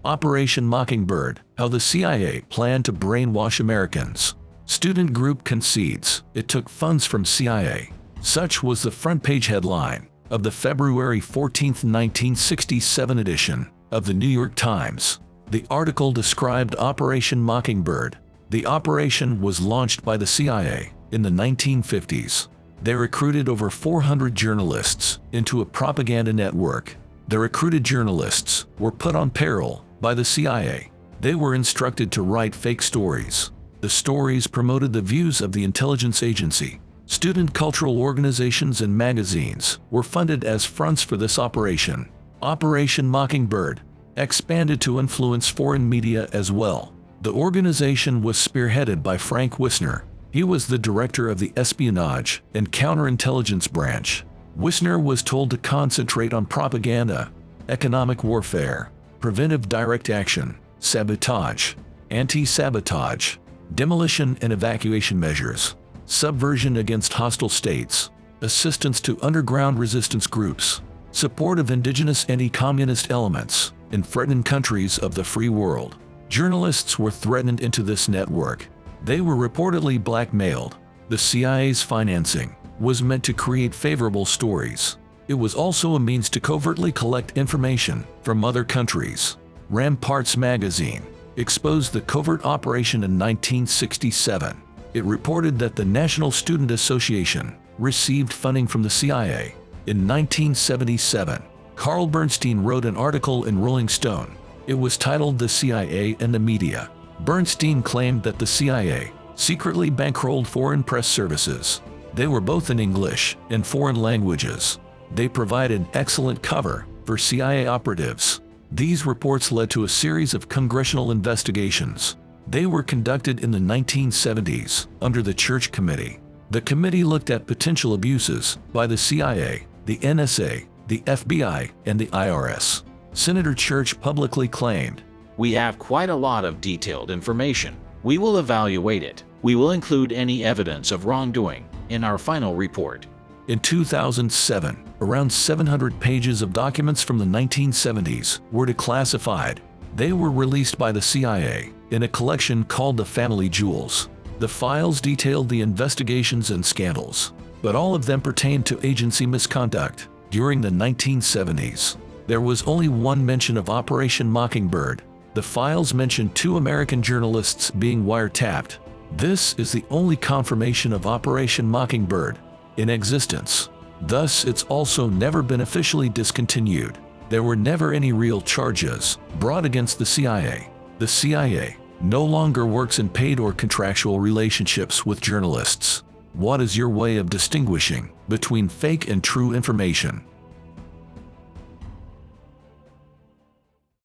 Operation Mockingbird, how the CIA planned to brainwash Americans. Student group concedes it took funds from CIA. Such was the front-page headline of the February 14, 1967 edition of the New York Times. The article described Operation Mockingbird. The operation was launched by the CIA in the 1950s. They recruited over 400 journalists into a propaganda network. The recruited journalists were put on payroll by the CIA. They were instructed to write fake stories. The stories promoted the views of the intelligence agency. Student cultural organizations and magazines were funded as fronts for this operation. Operation Mockingbird expanded to influence foreign media as well. The organization was spearheaded by Frank Wisner. He was the director of the Espionage and Counterintelligence Branch. Wisner was told to concentrate on propaganda, economic warfare, preventive direct action, sabotage, anti-sabotage, demolition and evacuation measures, subversion against hostile states, assistance to underground resistance groups, support of indigenous anti-communist elements in threatened countries of the free world. Journalists were threatened into this network. They were reportedly blackmailed. The CIA's financing was meant to create favorable stories. It was also a means to covertly collect information from other countries. Ramparts magazine exposed the covert operation in 1967. It reported that the National Student Association received funding from the CIA. In 1977, Carl Bernstein wrote an article in Rolling Stone. It was titled "The CIA and the Media." Bernstein claimed that the CIA secretly bankrolled foreign press services. They were both in English and foreign languages. They provided excellent cover for CIA operatives. These reports led to a series of congressional investigations. They were conducted in the 1970s under the Church Committee. The committee looked at potential abuses by the CIA, the NSA, the FBI, and the IRS. Senator Church publicly claimed, "We have quite a lot of detailed information. We will evaluate it. We will include any evidence of wrongdoing in our final report." In 2007, around 700 pages of documents from the 1970s were declassified. They were released by the CIA in a collection called the Family Jewels. The files detailed the investigations and scandals, but all of them pertained to agency misconduct. During the 1970s, there was only one mention of Operation Mockingbird. The files mentioned 2 American journalists being wiretapped. This is the only confirmation of Operation Mockingbird in existence. Thus, it's also never been officially discontinued. There were never any real charges brought against the CIA. The CIA no longer works in paid or contractual relationships with journalists. What is your way of distinguishing between fake and true information?